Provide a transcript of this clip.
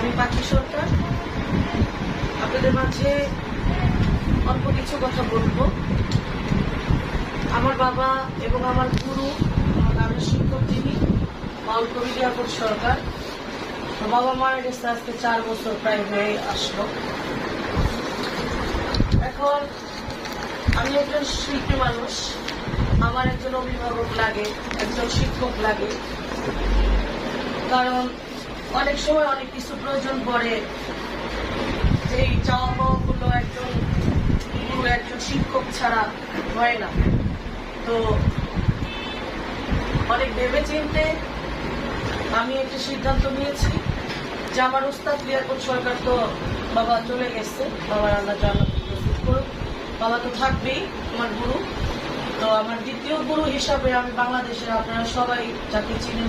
আমি পাখি সরকার আপনাদের মাঝে অল্প কিছু কথা বলবো। আমার বাবা এবং আমার গুরু, আমার গানের শিক্ষক যিনি মাউল কবি লিয়াকত সরকার, বাবা মারা গেছে আজকে 4 বছর প্রায় হয়ে আসলো। এখন আমি একজন শিল্পী মানুষ, আমার একজন অভিভাবক লাগে, একজন শিক্ষক লাগে, কারণ অনেক সময় অনেক কিছু প্রয়োজন পড়ে। এই চাওয়া পাওয়াগুলো একজন গুরু, একজন শিক্ষক ছাড়া হয় না। তো অনেক ভেবে চিন্তে আমি একটা সিদ্ধান্ত নিয়েছি যে আমার উস্তাদ লিয়াকত সরকার তো বাবা চলে গেছে, বাবার আল্লাহ জান্নাত নসিব করুক, বাবা তো থাকবেই আমার গুরু। তো আমার দ্বিতীয় গুরু হিসাবে আমি বাংলাদেশের, আপনারা সবাই যাকে চিনেন